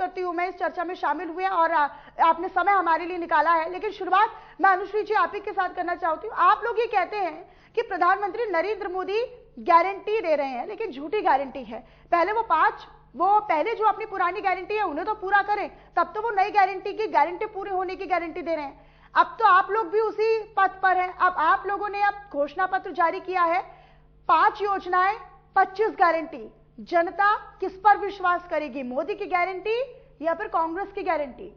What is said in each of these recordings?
करती हूँ मैं इस चर्चा में शामिल हुए और आपने समय हमारे लिए निकाला है। लेकिन शुरुआत मैं अनुश्री जी आप ही के साथ करना चाहती हूँ। आप लोग ये कहते हैं कि प्रधानमंत्री नरेंद्र मोदी गारंटी दे रहे हैं, लेकिन झूठी गारंटी है। पहले जो अपनी पुरानी गारंटी है उन्हें तो पूरा करें, तब तो वो नई गारंटी पूरी होने की गारंटी दे रहे हैं। अब तो आप लोग भी उसी पथ पर हैं। अब आप लोगों ने अब घोषणा पत्र जारी किया है, 5 योजनाएं, 25 गारंटी। जनता किस पर विश्वास करेगी, मोदी की गारंटी या फिर कांग्रेस की गारंटी?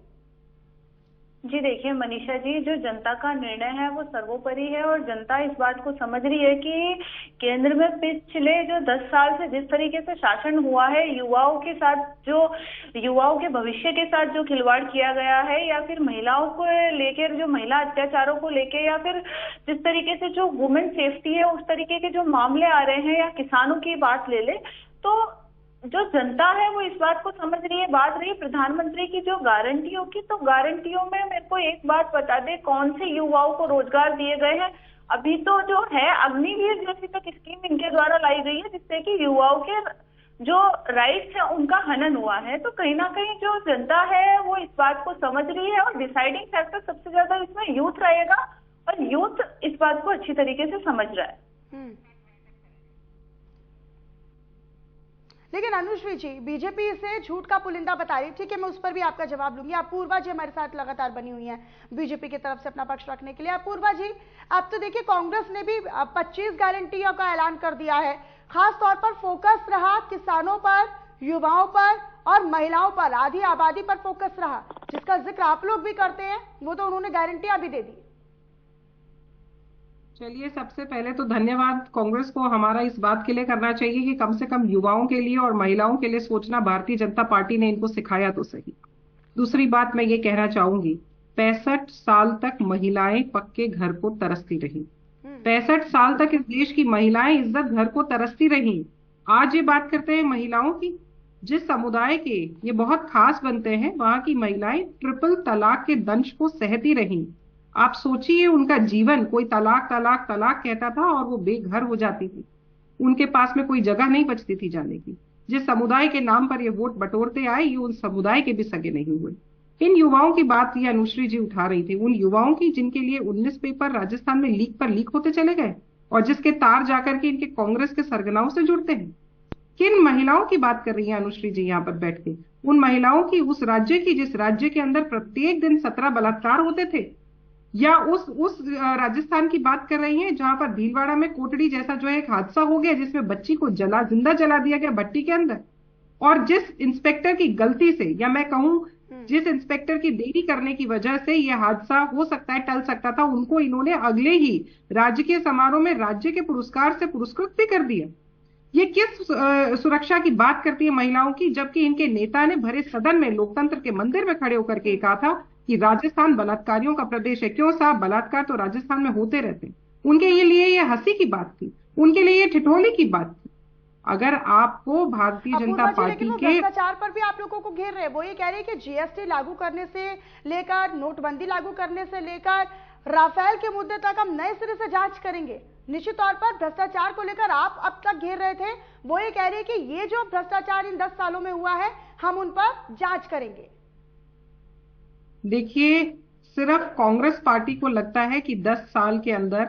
जी देखिए मनीषा जी, जो जनता का निर्णय है वो सर्वोपरि है और जनता इस बात को समझ रही है कि केंद्र में पिछले जो 10 साल से जिस तरीके से शासन हुआ है, युवाओं के साथ जो युवाओं के भविष्य के साथ जो खिलवाड़ किया गया है, या फिर महिलाओं को लेकर जो महिला अत्याचारों को लेकर, या फिर जिस तरीके से जो वुमेन सेफ्टी है उस तरीके के जो मामले आ रहे हैं, या किसानों की बात ले ले, तो जो जनता है वो इस बात को समझ रही है। बात रही प्रधानमंत्री की जो गारंटियों की, तो गारंटियों में मेरे को एक बात बता दे, कौन से युवाओं को रोजगार दिए गए हैं? अभी तो जो है अग्निवीर जैसी तक स्कीम इनके द्वारा लाई गई है, जिससे कि युवाओं के जो राइट्स है उनका हनन हुआ है। तो कहीं ना कहीं जो जनता है वो इस बात को समझ रही है और डिसाइडिंग फैक्टर सबसे ज्यादा इसमें यूथ रहेगा, और यूथ इस बात को अच्छी तरीके से समझ रहा है। लेकिन अनुश्री जी, बीजेपी इसे झूठ का पुलिंदा बता रही। ठीक है, मैं उस पर भी आपका जवाब लूंगी। अपूर्वा जी हमारे साथ लगातार बनी हुई हैं बीजेपी की तरफ से अपना पक्ष रखने के लिए। अपूर्वा जी, अब तो देखिए कांग्रेस ने भी 25 गारंटियों का ऐलान कर दिया है। खास तौर पर फोकस रहा किसानों पर, युवाओं पर और महिलाओं पर, आधी आबादी पर फोकस रहा, जिसका जिक्र आप लोग भी करते हैं। वो तो उन्होंने गारंटियां भी दे दी। चलिए, सबसे पहले तो धन्यवाद कांग्रेस को हमारा इस बात के लिए करना चाहिए कि कम से कम युवाओं के लिए और महिलाओं के लिए सोचना भारतीय जनता पार्टी ने इनको सिखाया तो सही। दूसरी बात मैं ये कहना चाहूंगी, 65 साल तक महिलाएं पक्के घर को तरसती रही। 65 साल तक इस देश की महिलाएं इज्जत घर को तरसती रही। आज ये बात करते हैं महिलाओं की, जिस समुदाय के ये बहुत खास बनते हैं, वहां की महिलाएं ट्रिपल तलाक के दंश को सहती रही। आप सोचिए, उनका जीवन, कोई तलाक तलाक तलाक कहता था और वो बेघर हो जाती थी। उनके पास में कोई जगह नहीं बचती थी जाने की। जिस समुदाय के नाम पर ये वोट बटोरते आए, ये उन समुदाय के भी सगे नहीं हुए। इन युवाओं की बात ये अनुश्री जी उठा रही थी, उन युवाओं की जिनके लिए 19 पेपर राजस्थान में लीक पर लीक होते चले गए और जिसके तार जाकर के इनके कांग्रेस के सरगनाओं से जुड़ते हैं। किन महिलाओं की बात कर रही है अनुश्री जी यहाँ पर बैठ के? उन महिलाओं की, उस राज्य की जिस राज्य के अंदर प्रत्येक दिन 17 बलात्कार होते थे, या उस राजस्थान की बात कर रही हैं जहां पर भीलवाड़ा में कोटड़ी जैसा जो है एक हादसा हो गया, जिसमें बच्ची को जिंदा जला दिया गया भट्टी के अंदर। और जिस इंस्पेक्टर की गलती से, या मैं कहूं जिस इंस्पेक्टर की देरी करने की वजह से यह हादसा हो सकता है, टल सकता था, उनको इन्होंने अगले ही राजकीय समारोह में राज्य के पुरस्कार से पुरस्कृत भी कर दिया। ये किस सुरक्षा की बात करती है महिलाओं की, जबकि इनके नेता ने भरे सदन में, लोकतंत्र के मंदिर में खड़े होकर के कहा था कि राजस्थान बलात्कारियों का प्रदेश है। क्यों साहब, बलात्कार तो राजस्थान में होते रहते हैं। उनके लिए ये हंसी की बात थी, उनके लिए ये ठिठोली की बात थी। अगर आपको भारतीय जनता पार्टी के भ्रष्टाचार पर भी आप लोगों को घेर रहे हैं। वो ये कह रहे हैं कि जीएसटी लागू करने से लेकर, नोटबंदी लागू करने से लेकर राफेल के मुद्दे तक हम नए सिरे से जांच करेंगे। निश्चित तौर पर भ्रष्टाचार को लेकर आप अब तक घेर रहे थे, वो ये कह रहे हैं कि ये जो भ्रष्टाचार इन 10 सालों में हुआ है, हम उन पर जांच करेंगे। देखिए, सिर्फ कांग्रेस पार्टी को लगता है कि 10 साल के अंदर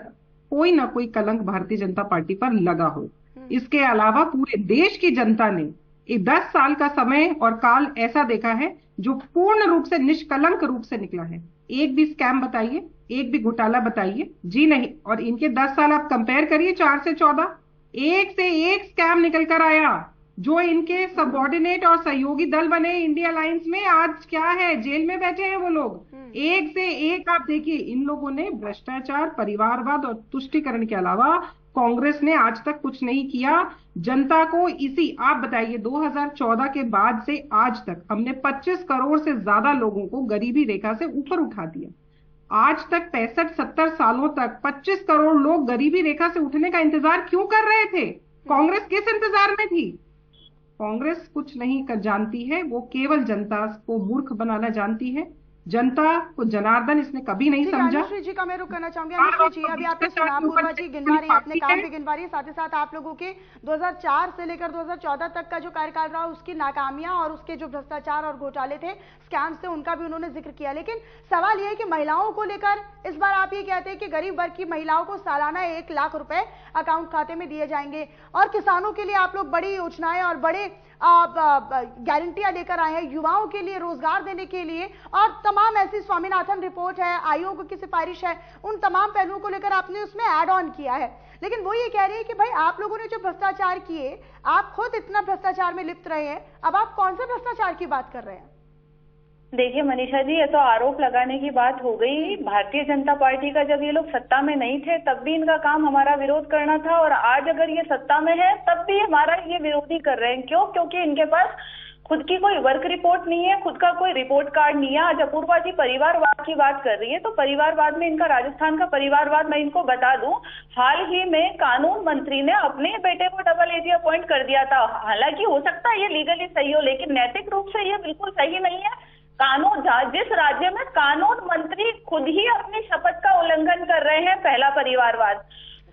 कोई ना कोई कलंक भारतीय जनता पार्टी पर लगा हो। इसके अलावा पूरे देश की जनता ने 10 साल का समय और काल ऐसा देखा है जो पूर्ण रूप से निष्कलंक रूप से निकला है। एक भी स्कैम बताइए, एक भी घोटाला बताइए, जी नहीं। और इनके 10 साल आप कंपेयर करिए 4 से 14, एक से एक स्कैम निकल कर आया। जो इनके सबऑर्डिनेट और सहयोगी दल बने इंडिया अलायंस में, आज क्या है, जेल में बैठे हैं वो लोग। एक से एक आप देखिए, इन लोगों ने भ्रष्टाचार, परिवारवाद और तुष्टीकरण के अलावा कांग्रेस ने आज तक कुछ नहीं किया। जनता को आप बताइए, 2014 के बाद से आज तक हमने 25 करोड़ से ज्यादा लोगों को गरीबी रेखा से ऊपर उठा दिया। आज तक 65-70 सालों तक 25 करोड़ लोग गरीबी रेखा से उठने का इंतजार क्यों कर रहे थे? कांग्रेस किस इंतजार में थी? कांग्रेस कुछ नहीं कर जानती है, वो केवल जनता को मूर्ख बनाना जानती है। जनता को जनार्दन इसने कभी नहीं समझा। अनुश्री जी का मैं रुख करना चाहूंगी। अनुश्री जी, अभी आपने सुना, अपूर्वा जी गिनवा रही है, अपने काम भी गिनवा रही है, साथ ही साथ आप लोगों के 2004 से लेकर 2014 तक का जो कार्यकाल रहा उसकी नाकामियां और उसके जो भ्रष्टाचार और घोटाले थे, स्कैम्स थे, उनका भी उन्होंने जिक्र किया। लेकिन सवाल यह है कि महिलाओं को लेकर इस बार आप ये कहते हैं कि गरीब वर्ग की महिलाओं को सालाना 1 लाख रुपए अकाउंट खाते में दिए जाएंगे, और किसानों के लिए आप लोग बड़ी योजनाएं और बड़े गारंटियां लेकर आए हैं, युवाओं के लिए रोजगार देने के लिए, और तमाम ऐसी स्वामीनाथन रिपोर्ट है, आयोग की सिफारिश है, उन तमाम पहलुओं को लेकर आपने उसमें ऐड ऑन किया है। लेकिन वो ये कह रही है कि भाई आप लोगों ने जो भ्रष्टाचार किए, आप खुद इतना भ्रष्टाचार में लिप्त रहे हैं, अब आप कौन से भ्रष्टाचार की बात कर रहे हैं? देखिए मनीषा जी, ये तो आरोप लगाने की बात हो गई। भारतीय जनता पार्टी का जब ये लोग सत्ता में नहीं थे तब भी इनका काम हमारा विरोध करना था, और आज अगर ये सत्ता में है तब भी हमारा ये विरोधी कर रहे हैं। क्यों? क्योंकि इनके पास खुद की कोई वर्क रिपोर्ट नहीं है, खुद का कोई रिपोर्ट कार्ड नहीं है। आज अपूर्वा जी परिवारवाद की बात कर रही है, तो परिवारवाद में इनका राजस्थान का परिवारवाद मैं इनको बता दूं, हाल ही में कानून मंत्री ने अपने बेटे को डबल एजी अपॉइंट कर दिया था। हालांकि हो सकता है ये लीगली सही हो, लेकिन नैतिक रूप से ये बिल्कुल सही नहीं है। कानून, जिस राज्य में कानून मंत्री खुद ही अपनी शपथ का उल्लंघन कर रहे हैं, पहला परिवारवाद।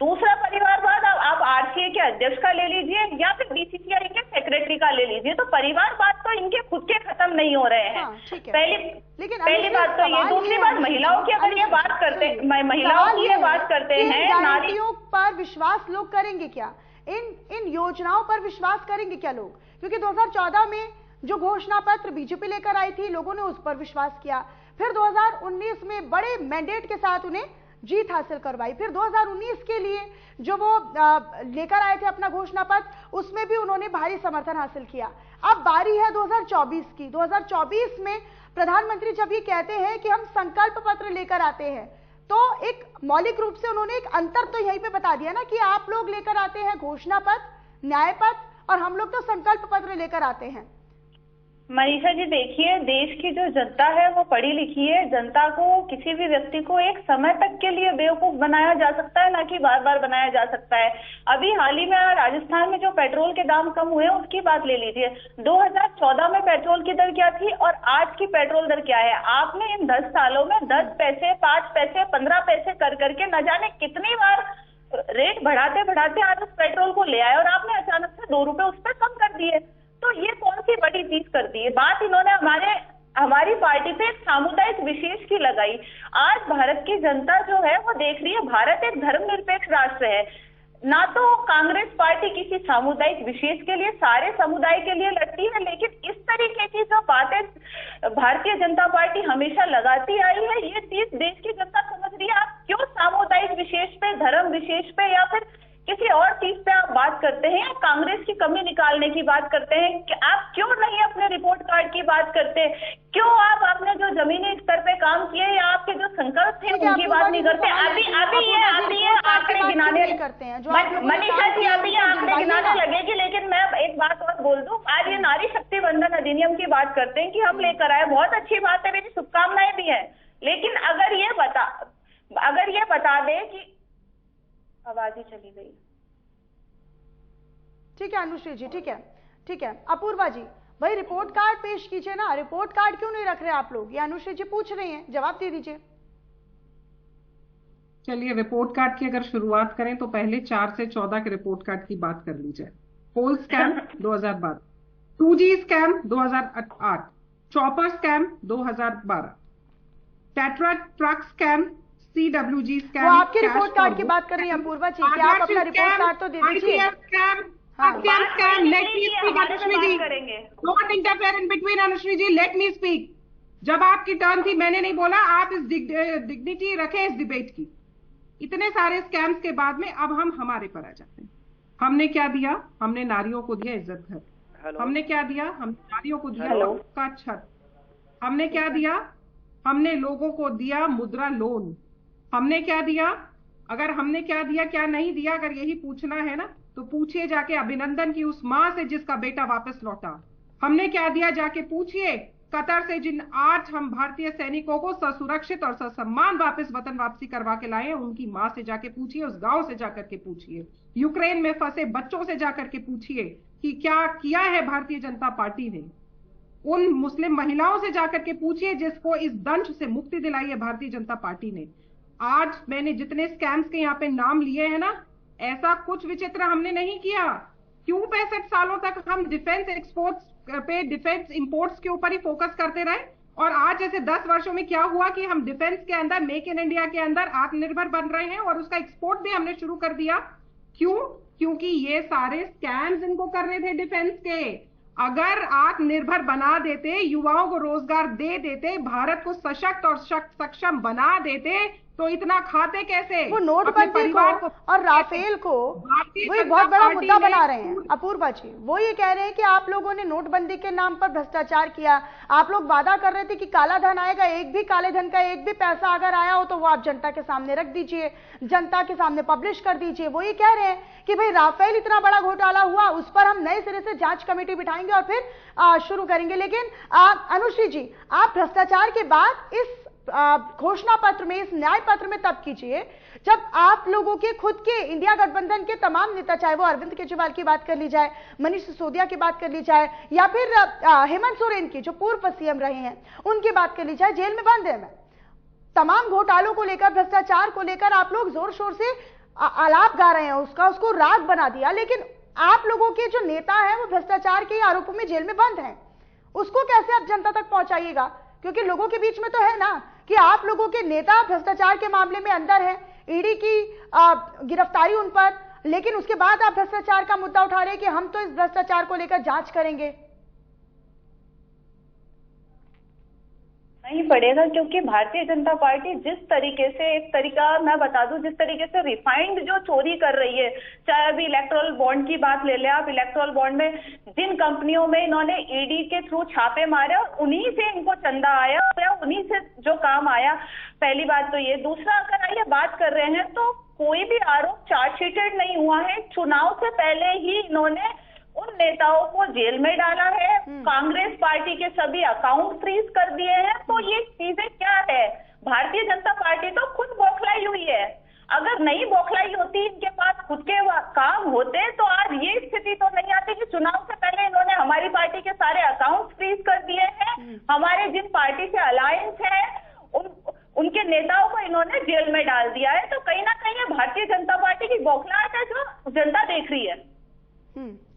दूसरा परिवारवाद आप आरसीए के अध्यक्ष का ले लीजिए या फिर बीसीसीआई के सेक्रेटरी का ले लीजिए, तो परिवारवाद तो इनके खुद के खत्म नहीं हो रहे हैं। पहली बात तो ये। दूसरी बात, महिलाओं की अगर ये बात करते, महिलाओं की ये बात करते हैं, नारियों पर विश्वास लोग करेंगे क्या? इन योजनाओं पर विश्वास करेंगे क्या लोग? क्योंकि 2014 में जो घोषणा पत्र बीजेपी लेकर आई थी, लोगों ने उस पर विश्वास किया। फिर 2019 में बड़े मैंडेट के साथ उन्हें जीत हासिल करवाई। फिर 2019 के लिए जो वो लेकर आए थे अपना घोषणा पत्र, उसमें भी उन्होंने भारी समर्थन हासिल किया। अब बारी है 2024 की। 2024 में प्रधानमंत्री जब ये कहते हैं कि हम संकल्प पत्र लेकर आते हैं, तो एक मौलिक रूप से उन्होंने एक अंतर तो यहीं पे बता दिया ना कि आप लोग लेकर आते हैं घोषणा पत्र, न्याय पत्र, और हम लोग तो संकल्प पत्र लेकर आते हैं। मनीषा जी देखिए, देश की जो जनता है वो पढ़ी लिखी है। जनता को, किसी भी व्यक्ति को एक समय तक के लिए बेवकूफ बनाया जा सकता है, ना कि बार बार बनाया जा सकता है। अभी हाल ही में राजस्थान में जो पेट्रोल के दाम कम हुए उसकी बात ले लीजिए। 2014 में पेट्रोल की दर क्या थी और आज की पेट्रोल दर क्या है? आपने इन 10 सालों में 10 पैसे, 5 पैसे, 15 पैसे कर करके न जाने कितनी बार रेट बढ़ाते बढ़ाते आज उस पेट्रोल को ले आए, और आपने अचानक से 2 रुपए उस पर कम कर दिए। तो ये कौन सी बड़ी चीज कर दी है? बात इन्होंने हमारी पार्टी पे एक सामुदायिक विशेष की लगाई। आज भारत की जनता जो है वो देख रही है, भारत एक धर्मनिरपेक्ष राष्ट्र है। ना तो कांग्रेस पार्टी किसी सामुदायिक विशेष के लिए, सारे समुदाय के लिए लड़ती है, लेकिन इस तरीके की जो बातें भारतीय जनता पार्टी हमेशा लगाती आई है, ये चीज देश की जनता समझ रही है। आप क्यों सामुदायिक विशेष पे, धर्म विशेष पे या फिर किसी और चीज पे आप बात करते हैं, कांग्रेस की कमी निकालने की बात करते हैं कि आप क्यों नहीं अपने रिपोर्ट कार्ड की बात करते? क्यों आप आपने जो जमीनी स्तर पे काम किए या आपके जो संकल्प थे उनकी बात नहीं करते? अभी ये आंकड़े गिनाने करते हैं मनीषा जी, अभी ये आंकड़े गिनाने लगेगी। लेकिन मैं एक बात और बोल दूं, आज ये नारी शक्ति बंधन अधिनियम की बात करते हैं कि हम लेकर आए, बहुत अच्छी बात है, मेरी शुभकामनाएं भी है। लेकिन अगर ये बता दे कि आवाज ही चली गई। ठीक है अनुश्री जी, ठीक है। अपूर्वा जी, भाई रिपोर्ट कार्ड पेश कीजिए ना। रिपोर्ट कार्ड क्यों नहीं रख रहे आप लोग? ये अनुश्री जी पूछ रही हैं, जवाब दे दीजिए। चलिए, रिपोर्ट कार्ड की अगर शुरुआत करें तो पहले 4 से 14 के रिपोर्ट कार्ड की बात कर ली जाए। Poll scam 2012, 2G scam 2008, chopper scam 2012, Tetra truck scam, CWG scam. वो आपके रिपोर्ट कार्ड की बात कर रही है अपूर्वा जी, क्या आप अपना रिपोर्ट कार्ड तो दे दीजिए। Let me speak. जब आपकी टर्न थी मैंने नहीं बोला, आप इस डिग्निटी रखें इस डिबेट की। इतने सारे स्कैम्स के बाद में अब हम हमारे पर आ जाते हैं। हमने क्या दिया? हमने नारियों को दिया इज्जत घर। हमने क्या दिया? हमने नारियों को दिया का छत। हमने क्या दिया? हमने लोगों को दिया मुद्रा लोन। हमने क्या दिया? अगर हमने क्या दिया क्या नहीं दिया, अगर यही पूछना है ना तो पूछिए जाके अभिनंदन की उस मां से जिसका बेटा वापस लौटा। हमने क्या दिया जाके पूछिए कतर से जिन 8 हम भारतीय सैनिकों को ससुरक्षित और ससम्मान वापस वतन वापसी करवा के लाए, उनकी मां से जाके पूछिए, उस गांव से जाकर के पूछिए, यूक्रेन में फंसे बच्चों से जाकर के पूछिए कि क्या किया है भारतीय जनता पार्टी ने। उन मुस्लिम महिलाओं से जाकर के पूछिए जिसको इस दंश से मुक्ति दिलाई है भारतीय जनता पार्टी ने। आज मैंने जितने स्कैम्स के यहाँ पे नाम लिए हैं ना, ऐसा कुछ विचित्र हमने नहीं किया। क्यों 65 सालों तक हम डिफेंस एक्सपोर्ट्स पे, डिफेंस इंपोर्ट्स के ऊपर ही फोकस करते रहे? और आज जैसे 10 वर्षों में क्या हुआ कि हम डिफेंस के अंदर, मेक इन इंडिया के अंदर आत्मनिर्भर बन रहे हैं और उसका एक्सपोर्ट भी हमने शुरू कर दिया। क्यों? क्योंकि ये सारे स्कैम्स इनको करने थे डिफेंस के। अगर आत्मनिर्भर बना देते, युवाओं को रोजगार दे देते, भारत को सशक्त और सक्षम बना देते, तो इतना खाते कैसे? वो नोटबंदी को और राफेल को वो एक बहुत बड़ा मुद्दा बना रहे हैं अपूर्वा जी। वो ये कह रहे हैं कि आप लोगों ने नोटबंदी के नाम पर भ्रष्टाचार किया। आप लोग वादा कर रहे थे कि काला धन आएगा, एक भी काले धन का एक भी पैसा अगर आया हो तो वो आप जनता के सामने रख दीजिए, जनता के सामने पब्लिश कर दीजिए। वो ये कह रहे हैं कि भाई राफेल इतना बड़ा घोटाला हुआ, उस पर हम नए सिरे से जांच कमेटी बिठाएंगे और फिर शुरू करेंगे। लेकिन अनुश्री जी, आप भ्रष्टाचार के बाद इस घोषणा पत्र में, इस न्याय पत्र में तब कीजिए जब आप लोगों के खुद के इंडिया गठबंधन के तमाम नेता, चाहे वो अरविंद केजरीवाल की बात कर ली जाए, मनीष सिसोदिया की बात कर ली जाए, या फिर हेमंत सोरेन की जो पूर्व सीएम रहे हैं उनकी बात कर ली जाए, जेल में बंद है। तमाम घोटालों को लेकर, भ्रष्टाचार को लेकर आप लोग जोर शोर से आलाप गा रहे हैं, उसको राग बना दिया। लेकिन आप लोगों के जो नेता हैं वो भ्रष्टाचार के आरोपों में जेल में बंद हैं, उसको कैसे आप जनता तक पहुंचाइएगा? क्योंकि लोगों के बीच में तो है ना कि आप लोगों के नेता भ्रष्टाचार के मामले में अंदर है, ईडी की गिरफ्तारी उन पर, लेकिन उसके बाद आप भ्रष्टाचार का मुद्दा उठा रहे हैं कि हम तो इस भ्रष्टाचार को लेकर जांच करेंगे। नहीं पड़ेगा, क्योंकि भारतीय जनता पार्टी जिस तरीके से, एक तरीका मैं बता दूं, जिस तरीके से रिफाइंड जो चोरी कर रही है, चाहे अभी इलेक्टोरल बॉन्ड की बात ले ले आप, इलेक्टोरल बॉन्ड में जिन कंपनियों में इन्होंने ईडी के थ्रू छापे मारे और उन्हीं से इनको चंदा आया या उन्हीं से जो काम आया, पहली बात तो ये। दूसरा, अगर आइए बात कर रहे हैं तो कोई भी आरोप चार्जशीटेड नहीं हुआ है। चुनाव से पहले ही इन्होंने उन नेताओं को जेल में डाला है, कांग्रेस पार्टी के सभी अकाउंट फ्रीज कर दिए हैं। तो ये चीजें क्या है? भारतीय जनता पार्टी तो खुद बौखलाई हुई है। अगर नहीं बौखलाई होती, इनके पास खुद के काम होते, तो आज ये स्थिति तो नहीं आती कि चुनाव से पहले इन्होंने हमारी पार्टी के सारे अकाउंट फ्रीज कर दिए हैं, हमारे जिन पार्टी से अलायंस है उनके नेताओं को इन्होंने जेल में डाल दिया है। तो कहीं ना कहीं भारतीय जनता पार्टी की बौखलाहट है जो जनता देख रही है।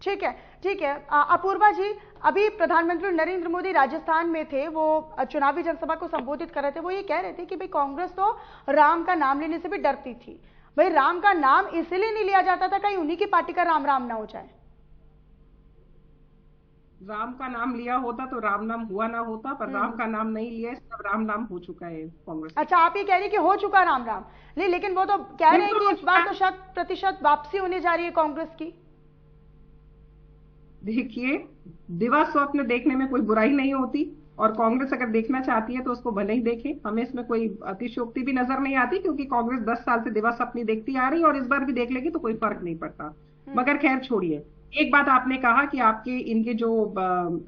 ठीक है, ठीक है। अपूर्वा जी, अभी प्रधानमंत्री नरेंद्र मोदी राजस्थान में थे, वो चुनावी जनसभा को संबोधित कर रहे थे। वो ये कह रहे थे कि भाई कांग्रेस तो राम का नाम लेने से भी डरती थी। भाई राम का नाम इसलिए नहीं लिया जाता था कहीं उन्हीं की पार्टी का राम राम ना हो जाए। राम का नाम लिया होता तो राम नाम हुआ ना होता, पर राम का नाम नहीं लिया, सब राम नाम हो चुका है कांग्रेस। अच्छा, आप ये कह रही है कि हो चुका राम राम नहीं, लेकिन वो तो कह रहे हैं कि इस बार तो 100% वापसी होने जा रही है कांग्रेस की। देखिए, दिवा स्वप्न देखने में कोई बुराई नहीं होती, और कांग्रेस अगर देखना चाहती है तो उसको भले ही देखे, हमें इसमें कोई अतिशयोक्ति भी नजर नहीं आती, क्योंकि कांग्रेस 10 साल से दिवा स्वप्न देखती आ रही है और इस बार भी देख लेगी तो कोई फर्क नहीं पड़ता। मगर खैर छोड़िए, एक बात आपने कहा कि आपके इनके जो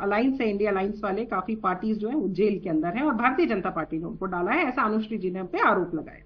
अलायंस है, इंडिया अलायंस वाले काफी पार्टीज जो है वो जेल के अंदर है और भारतीय जनता पार्टी ने उनको डाला है, ऐसा अनुश्री जी ने हम पे आरोप लगाया।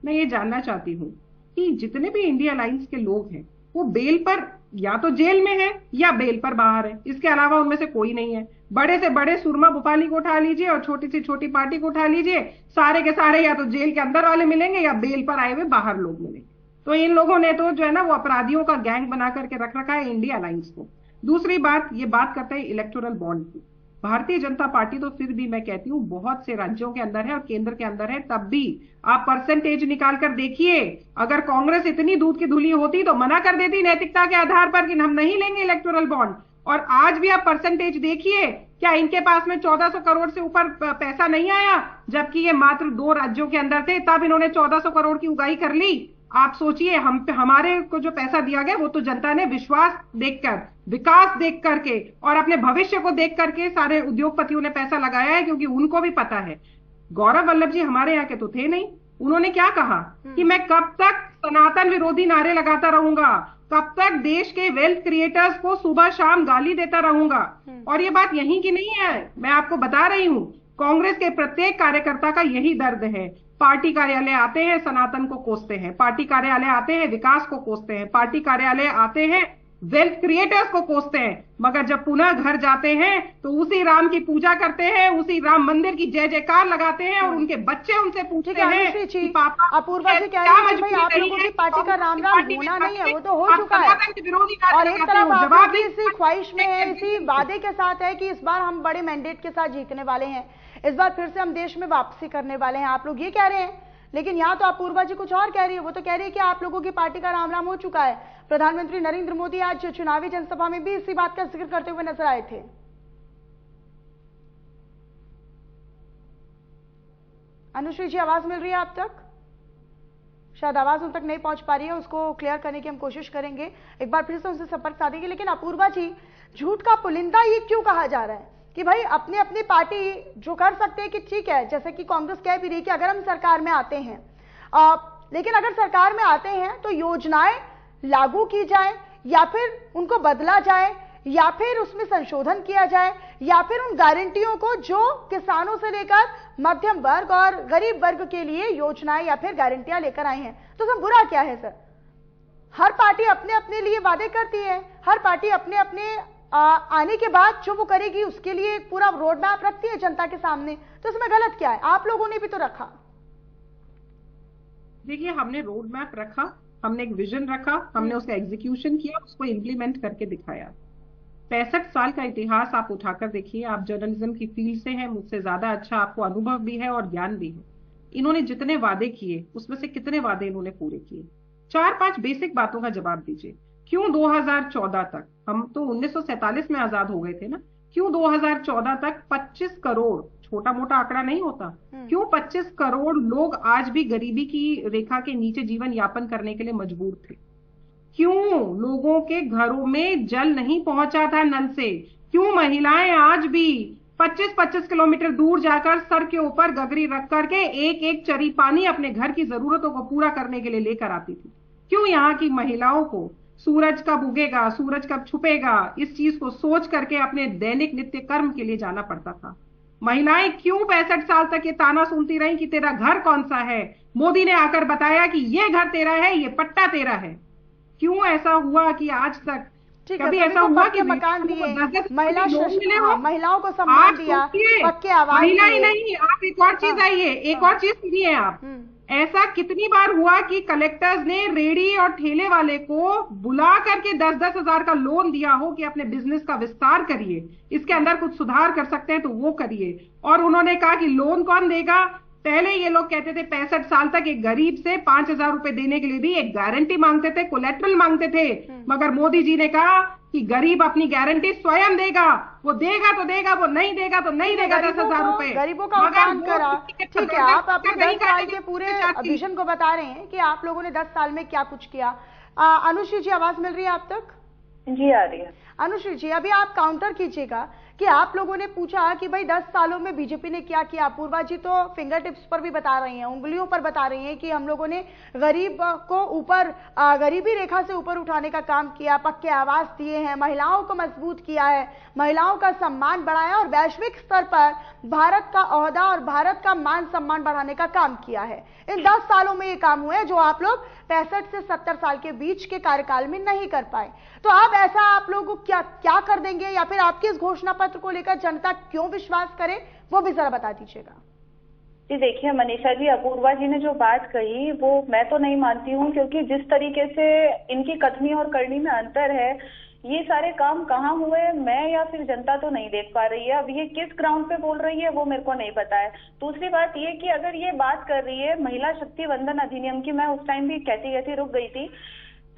मैं ये जानना चाहती हूँ कि जितने भी इंडिया अलायंस के लोग हैं वो बेल पर या तो जेल में है या बेल पर बाहर है, इसके अलावा उनमें से कोई नहीं है। बड़े से बड़े सुरमा भोपाली को उठा लीजिए और छोटी से छोटी पार्टी को उठा लीजिए, सारे के सारे या तो जेल के अंदर वाले मिलेंगे या बेल पर आए हुए बाहर लोग मिलेंगे। तो इन लोगों ने तो जो है ना वो अपराधियों का गैंग बना करके रख रखा है इंडिया अलायंस को। दूसरी बात, ये बात करते हैं इलेक्टोरल बॉन्ड की। भारतीय जनता पार्टी तो फिर भी मैं कहती हूँ बहुत से राज्यों के अंदर है और केंद्र के अंदर है, तब भी आप परसेंटेज निकाल कर देखिए। अगर कांग्रेस इतनी दूध की धुली होती तो मना कर देती नैतिकता के आधार पर कि हम नहीं लेंगे इलेक्टोरल बॉन्ड। और आज भी आप परसेंटेज देखिए, क्या इनके पास में 1400 करोड़ से ऊपर पैसा नहीं आया, जबकि ये मात्र 2 राज्यों के अंदर थे, तब इन्होंने 1400 करोड़ की उगाही कर ली। आप सोचिए, हमारे को जो पैसा दिया गया वो तो जनता ने विश्वास देखकर, विकास देख करके और अपने भविष्य को देख करके सारे उद्योगपतियों ने पैसा लगाया है, क्योंकि उनको भी पता है। गौरव वल्लभ जी हमारे यहाँ के तो थे नहीं, उन्होंने क्या कहा कि मैं कब तक सनातन विरोधी नारे लगाता रहूंगा, कब तक देश के वेल्थ क्रिएटर्स को सुबह शाम गाली देता रहूंगा। और ये बात यहीं की नहीं है, मैं आपको बता रही हूं, कांग्रेस के प्रत्येक कार्यकर्ता का यही दर्द है। पार्टी कार्यालय आते हैं, सनातन को कोसते हैं, पार्टी कार्यालय आते हैं, विकास को कोसते हैं, पार्टी कार्यालय आते हैं, वेल्थ क्रिएटर्स को कोसते हैं, मगर जब पुनः घर जाते हैं तो उसी राम की पूजा करते हैं, उसी राम मंदिर की जय जयकार लगाते हैं और उनके बच्चे उनसे पूछते हैं कि पापा अपूर्वा जी कह रही है कि भाई आप लोगों की पार्टी का राम राम होना नहीं है, वो तो हो चुका है। और एक तरफ आप लोग इसी ख्वाहिश में है, इसी वादे के साथ है कि इस बार हम बड़े मैंडेट के साथ जीतने वाले हैं, इस बार फिर से हम देश में वापसी करने वाले हैं, आप लोग ये कह रहे हैं। लेकिन यहाँ तो अपूर्वा जी कुछ और कह रही है, वो तो कह रही है कि आप लोगों की पार्टी का राम राम हो चुका है। प्रधानमंत्री नरेंद्र मोदी आज चुनावी जनसभा में भी इसी बात का जिक्र करते हुए नजर आए थे। अनुश्री जी आवाज मिल रही है आप तक? शायद आवाज उन तक नहीं पहुंच पा रही है, उसको क्लियर करने की हम कोशिश करेंगे, एक बार फिर से उनसे संपर्क साधेंगे। लेकिन अपूर्वा जी, झूठ का पुलिंदा ये क्यों कहा जा रहा है कि भाई अपनी अपनी पार्टी जो कर सकते हैं कि ठीक है, जैसे कि कांग्रेस कह भी रही कि अगर हम सरकार में आते हैं, लेकिन अगर सरकार में आते हैं तो योजनाएं लागू की जाए या फिर उनको बदला जाए या फिर उसमें संशोधन किया जाए या फिर उन गारंटियों को जो किसानों से लेकर मध्यम वर्ग और गरीब वर्ग के लिए योजनाएं या फिर गारंटियां लेकर आए हैं, तो उसमें बुरा क्या है सर? हर पार्टी अपने अपने लिए वादे करती है, हर पार्टी अपने अपने आने के बाद जो वो करेगी उसके लिए एक पूरा रोड मैप रखती है जनता के सामने, तो इसमें गलत क्या है? आप लोगों ने भी तो रखा। देखिए, हमने रोड मैप रखा, हमने एक विजन रखा, हमने उसका एग्जीक्यूशन किया, उसको इंप्लीमेंट करके दिखाया। 65 साल का इतिहास आप उठाकर देखिए, आप जर्नलिज्म की फील्ड से हैं, मुझसे ज्यादा अच्छा आपको अनुभव भी है और ज्ञान भी है। इन्होंने जितने वादे किए उसमें से कितने वादे इन्होंने पूरे किए? 4-5 बेसिक बातों का जवाब दीजिए। क्यों 2014 तक, हम तो 1947 में आजाद हो गए थे ना, क्यों 2014 तक 25 करोड़, छोटा मोटा आंकड़ा नहीं होता, क्यों 25 करोड़ लोग आज भी गरीबी की रेखा के नीचे जीवन यापन करने के लिए मजबूर थे? क्यों लोगों के घरों में जल नहीं पहुंचा था नल से? क्यों महिलाएं आज भी 25-25 किलोमीटर दूर जाकर सर के ऊपर गगरी रख करके एक एक चरी पानी अपने घर की जरूरतों को पूरा करने के लिए लेकर आती थी? क्यों यहाँ की महिलाओं को सूरज कब उगेगा, सूरज कब छुपेगा, इस चीज को सोच करके अपने दैनिक नित्य कर्म के लिए जाना पड़ता था? महिलाएं क्यों 65 साल तक ये ताना सुनती रही कि तेरा घर कौन सा है? मोदी ने आकर बताया कि ये घर तेरा है, ये पट्टा तेरा है। क्यों ऐसा हुआ कि आज तक कभी ऐसा हुआ कि मकान दिए, महिलाओं को सम्मान दिया, पक्के आवास महिला ही नहीं, आप एक और चीज आइए, एक और चीज सुनिए आप, ऐसा कितनी बार हुआ कि कलेक्टर्स ने रेडी और ठेले वाले को बुला करके 10-10 हजार का लोन दिया हो कि अपने बिजनेस का विस्तार करिए, इसके अंदर कुछ सुधार कर सकते हैं तो वो करिए, और उन्होंने कहा कि लोन कौन देगा? पहले ये लोग कहते थे 65 साल तक एक गरीब से 5,000 रुपए देने के लिए भी एक गारंटी मांगते थे, कोलेटरल मांगते थे, मगर मोदी जी ने कहा कि गरीब अपनी गारंटी स्वयं देगा, वो देगा तो देगा, वो नहीं देगा तो नहीं देगा 10,000 रुपए। गरीबों का काम करा, ठीक है। आप अपने 10 साल के पूरे विजन को बता रहे हैं कि आप लोगों ने 10 साल में क्या कुछ किया। अनुश्री जी आवाज मिल रही है आप तक? जी आ रही है। अनुश्री जी, अभी आप काउंटर कीजिएगा कि आप लोगों ने पूछा कि भाई 10 सालों में बीजेपी ने क्या किया। अपूर्वा जी तो फिंगर टिप्स पर भी बता रही हैं, उंगलियों पर बता रही हैं कि हम लोगों ने गरीब को ऊपर, गरीबी रेखा से ऊपर उठाने का काम किया, पक्के आवास दिए हैं, महिलाओं को मजबूत किया है, महिलाओं का सम्मान बढ़ाया और वैश्विक स्तर पर भारत का ओहदा और भारत का मान सम्मान बढ़ाने का काम किया है। इन 10 सालों में ये काम हुआ है जो आप लोग 65 से 70 साल के बीच के कार्यकाल में नहीं कर पाए। तो अब ऐसा आप लोग क्या कर देंगे, या फिर आपके इस घोषणा पत्र को लेकर जनता क्यों विश्वास करे, वो भी जरा बता दीजिएगा। जी देखिए मनीषा जी, अपूर्वा जी ने जो बात कही वो मैं तो नहीं मानती हूँ, क्योंकि जिस तरीके से इनकी कथनी और करनी में अंतर है, ये सारे काम कहाँ हुए मैं या फिर जनता तो नहीं देख पा रही है। अब ये किस ग्राउंड पे बोल रही है वो मेरे को नहीं पता है। दूसरी बात ये कि अगर ये बात कर रही है महिला शक्ति वंदन अधिनियम की, मैं उस टाइम भी कहती रुक गई थी।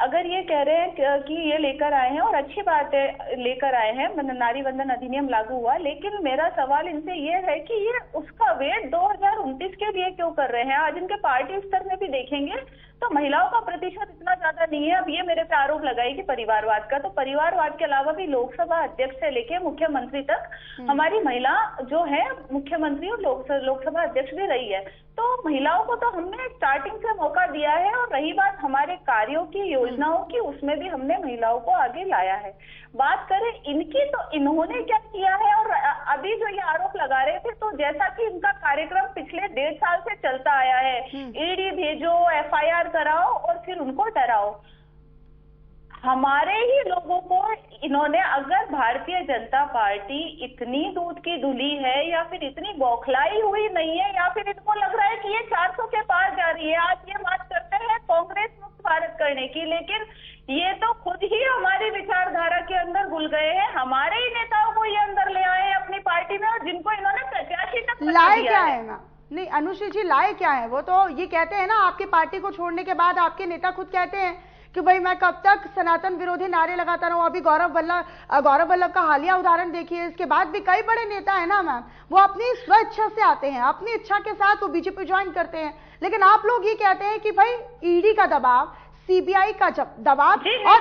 अगर ये कह रहे हैं कि ये लेकर आए हैं और अच्छी बात है लेकर आए हैं, नारी वंदन अधिनियम लागू हुआ, लेकिन मेरा सवाल इनसे ये है कि ये उसका वेट 2029 के लिए क्यों कर रहे हैं? आज इनके पार्टी स्तर में भी देखेंगे तो महिलाओं का प्रतिशत इतना ज्यादा नहीं है। अब ये मेरे पे आरोप लगाई कि परिवारवाद का, तो परिवारवाद के अलावा भी लोकसभा अध्यक्ष से लेके मुख्यमंत्री तक हमारी महिला जो है मुख्यमंत्री और लोकसभा अध्यक्ष भी रही है। तो महिलाओं को तो हमने स्टार्टिंग से मौका दिया है, और रही बात हमारे कार्यों की, योजनाओं की, उसमें भी हमने महिलाओं को आगे लाया है। बात करें इनकी तो इन्होंने क्या किया है, और अभी जो ये आरोप लगा रहे थे, तो जैसा कि इनका कार्यक्रम पिछले 1.5 साल से चलता आया है, ईडी भेजो, FIR कराओ और फिर उनको डराओ। हमारे ही लोगों को इन्होंने, अगर भारतीय जनता पार्टी इतनी दूध की धुली है या फिर इतनी बौखलाई हुई नहीं है, या फिर इनको लग रहा है कि ये 400 के पार जा रही है, आज ये बात करते हैं कांग्रेस मुक्त भारत करने की, लेकिन ये तो खुद ही हमारी विचारधारा के अंदर घुल गए हैं। हमारे ही नेताओं को ये अंदर ले आए हैं अपनी पार्टी में, और जिनको इन्होंने प्रत्याशी तक लाए क्या है ना, नहीं अनुश्री जी लाए क्या है, वो तो ये कहते हैं ना, आपकी पार्टी को छोड़ने के बाद आपके नेता खुद कहते हैं कि भाई मैं कब तक सनातन विरोधी नारे लगाता रहूं। अभी गौरव वल्लभ का हालिया उदाहरण देखिए। इसके बाद भी कई बड़े नेता है ना मैम, वो अपनी स्वेच्छा से आते हैं, अपनी इच्छा के साथ वो बीजेपी ज्वाइन करते हैं, लेकिन आप लोग ये कहते हैं कि भाई ईडी का दबाव, सीबीआई का दबाव, और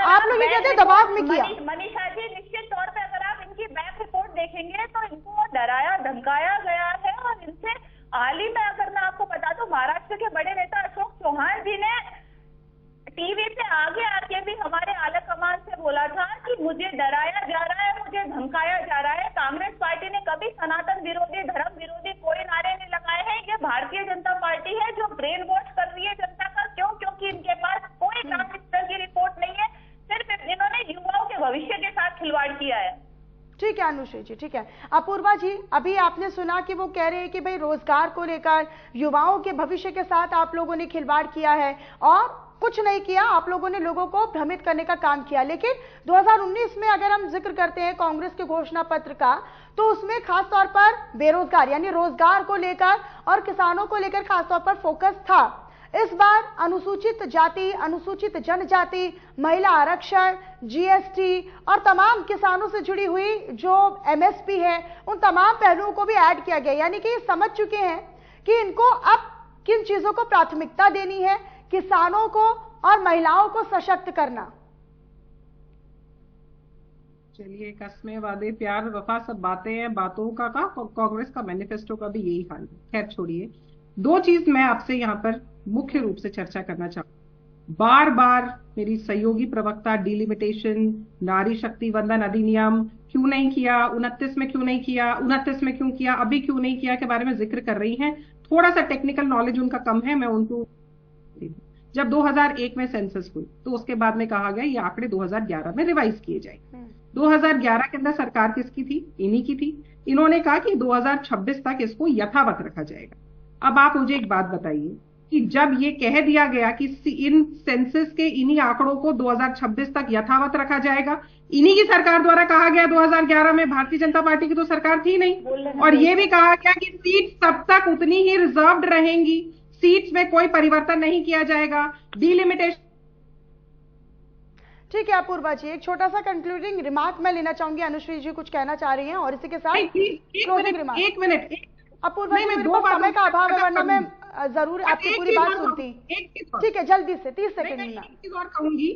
आप लोग ये कहते हैं दबाव में किया। मनीषा जी, निश्चित तौर पे अगर आप इनकी बैक रिपोर्ट देखेंगे तो इनको डराया धमकाया गया है, और इनसे हाल ही में अगर मैं आपको बता दूं, महाराष्ट्र के बड़े नेता अशोक चौहान जी ने टीवी पे आगे आके भी हमारे आला कमान से बोला था कि मुझे डराया जा रहा है, मुझे धमकाया जा रहा है। कांग्रेस पार्टी ने कभी सनातन विरोधी, धर्म विरोधी कोई नारे नहीं लगाए हैं। ये भारतीय जनता पार्टी है जो ब्रेन वॉश कर रही है जनता का। क्यों? क्योंकि इनके पास कोई क्राइम स्तर की रिपोर्ट नहीं है, सिर्फ इन्होंने युवाओं के भविष्य के साथ खिलवाड़ किया है। ठीक है अनुश्री जी, ठीक है। अपूर्वा जी, अभी आपने सुना कि वो कह रहे हैं कि भाई रोजगार को लेकर, युवाओं के भविष्य के साथ आप लोगों ने खिलवाड़ किया है और कुछ नहीं किया, आप लोगों ने लोगों को भ्रमित करने का काम किया। लेकिन 2019 में अगर हम जिक्र करते हैं कांग्रेस के घोषणा पत्र का, तो उसमें खासतौर पर बेरोजगार यानी रोजगार को लेकर और किसानों को लेकर खासतौर पर फोकस था। इस बार अनुसूचित जाति, अनुसूचित जनजाति, महिला आरक्षण, जीएसटी और तमाम किसानों से जुड़ी हुई जो एमएसपी है, उन तमाम पहलुओं को भी ऐड किया गया। यानी कि समझ चुके हैं कि इनको अब किन चीजों को प्राथमिकता देनी है, किसानों को और महिलाओं को सशक्त करना। चलिए, कस्में, वादे, प्यार, वफा सब बातें हैं, बातों का कांग्रेस का मैनिफेस्टो का भी यही हाल है। खैर छोड़िए, दो चीज मैं आपसे यहाँ पर मुख्य रूप से चर्चा करना चाहूँ। बार बार मेरी सहयोगी प्रवक्ता डिलिमिटेशन, नारी शक्ति वंदन अधिनियम क्यों नहीं किया, 29 में क्यों नहीं किया, 29 में क्यों किया, अभी क्यों नहीं किया के बारे में जिक्र कर रही हैं। थोड़ा सा टेक्निकल नॉलेज उनका कम है, मैं उनको, जब 2001 में सेंसस हुई तो उसके बाद में कहा गया ये आंकड़े 2011 में रिवाइज किए जाएंगे। 2011 के अंदर सरकार किसकी थी? इन्हीं की थी। इन्होंने कहा कि 2026 तक इसको यथावत रखा जाएगा। अब आप मुझे एक बात बताइए कि जब ये कह दिया गया कि इन सेंसस के इन्हीं आंकड़ों को 2026 तक यथावत रखा जाएगा, इन्हीं की सरकार द्वारा कहा गया, 2011 में भारतीय जनता पार्टी की तो सरकार थी नहीं, और ये भी कहा गया कि सीट तब तक उतनी ही रिजर्व्ड रहेंगी, सीट्स में कोई परिवर्तन नहीं किया जाएगा, डिलिमिटेशन। ठीक है अपूर्वा जी, एक छोटा सा कंक्लूडिंग रिमार्क मैं लेना चाहूंगी। अनुश्री जी कुछ कहना चाह रही हैं और इसी के साथ क्लोजिंग रिमार्क। एक मिनट अपूर्वा जी, मेरे पास समय का अभाव है, वरना मैं जरूर आपकी पूरी बात सुनती। ठीक है, जल्दी से 30 सेकंड में। एक चीज और कहूंगी,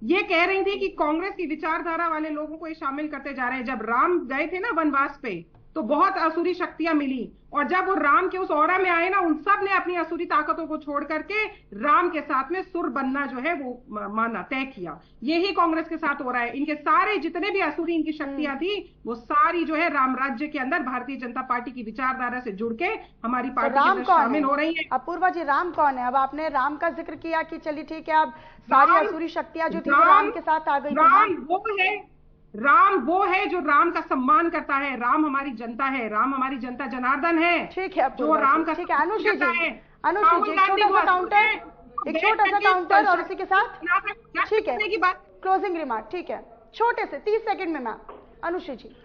ये कह रही थी कि कांग्रेस की विचारधारा वाले लोगों को ये शामिल करते जा रहे हैं। जब राम गए थे ना वनवास पे, तो बहुत असुरी शक्तियां मिली, और जब वो राम के उस औरा में आए ना, उन सब ने अपनी असुरी ताकतों को छोड़ करके राम के साथ में सुर बनना जो है वो माना, तय किया। यही कांग्रेस के साथ हो रहा है। इनके सारे जितने भी असुरी इनकी शक्तियां थी, वो सारी जो है राम राज्य के अंदर भारतीय जनता पार्टी की विचारधारा से जुड़ के हमारी पार्टी के अंदर शामिल हो रही है। अपूर्वा जी, राम कौन है? अब आपने राम का जिक्र किया कि चलिए ठीक है, अब सारी असुरी शक्तियां जो थी वो राम के साथ आ गई। राम वो है जो राम का सम्मान करता है। राम हमारी जनता है, राम हमारी जनता जनार्दन है। ठीक है, जो राम का, ठीक है। अनुश्री जी, एक छोटा सा काउंटर और इसी के साथ ठीक है क्लोजिंग रिमार्क। ठीक है, छोटे से 30 सेकंड में मैम। अनुश्री जी।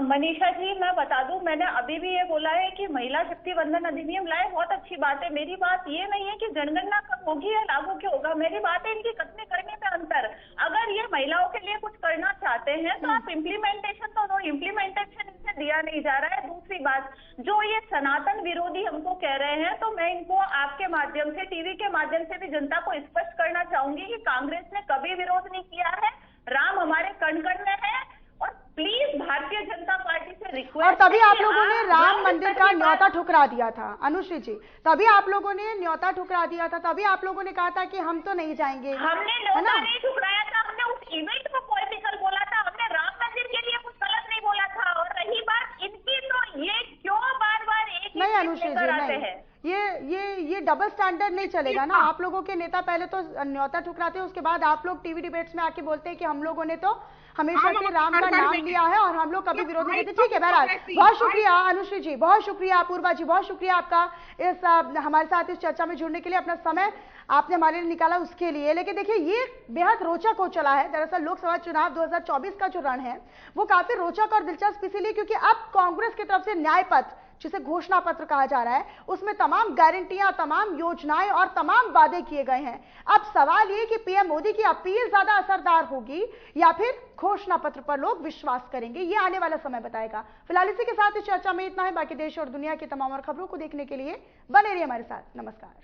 मनीषा जी, मैं बता दूं, मैंने अभी भी ये बोला है कि महिला शक्ति वंदन अधिनियम लाए, बहुत अच्छी बात है। मेरी बात ये नहीं है कि जनगणना कब होगी या लागू क्यों होगा, मेरी बात है इनकी कथनी करने में अंतर। अगर ये महिलाओं के लिए कुछ करना चाहते हैं तो आप इम्प्लीमेंटेशन तो दो, इम्प्लीमेंटेशन इनसे दिया नहीं जा रहा है। दूसरी बात, जो ये सनातन विरोधी हमको कह रहे हैं, तो मैं इनको आपके माध्यम से, टीवी के माध्यम से भी जनता को स्पष्ट करना चाहूंगी कि कांग्रेस ने कभी विरोध नहीं किया है। राम हमारे कण कण में है, और प्लीज भारतीय जनता पार्टी से रिक्वेस्ट। और तभी आप लोगों ने राम मंदिर का न्योता ठुकरा दिया था अनुश्री जी, तभी आप लोगों ने न्योता ठुकरा दिया था, तभी आप लोगों ने कहा था कि हम तो नहीं जाएंगे। हमने न्योता नहीं ठुकराया था, हमने उस इवेंट को पॉलिटिकल बोला था, हमने राम मंदिर के लिए कुछ गलत नहीं बोला था। और रही बात इनकी, तो ये क्यों बार बार एक नहीं अनुश्री जी, नहीं, ये डबल स्टैंडर्ड नहीं चलेगा ना। आप लोगों के नेता पहले तो न्योता ठुकराते हैं, उसके बाद आप लोग टीवी डिबेट्स में आके बोलते हैं कि हम लोगों ने तो हमेशा से राम का नाम लिया है और हम लोग कभी विरोध नहीं करते। ठीक है, बहरहाल बहुत शुक्रिया अनुश्री जी, बहुत शुक्रिया अपूर्वा जी, बहुत शुक्रिया आपका इस हमारे साथ इस चर्चा में जुड़ने के लिए, अपना समय आपने हमारे लिए निकाला उसके लिए। लेकिन देखिए ये बेहद रोचक हो चला है। दरअसल लोकसभा चुनाव 2024 का जो रण है वो काफी रोचक और दिलचस्प इसीलिए क्योंकि अब कांग्रेस की तरफ से न्याय पत्र, जिसे घोषणा पत्र कहा जा रहा है, उसमें तमाम गारंटियां, तमाम योजनाएं और तमाम वादे किए गए हैं। अब सवाल ये कि पीएम मोदी की अपील ज्यादा असरदार होगी या फिर घोषणा पत्र पर लोग विश्वास करेंगे, ये आने वाला समय बताएगा। फिलहाल इसी के साथ इस चर्चा में इतना है। बाकी देश और दुनिया की तमाम और खबरों को देखने के लिए बने रहिए हमारे साथ। नमस्कार।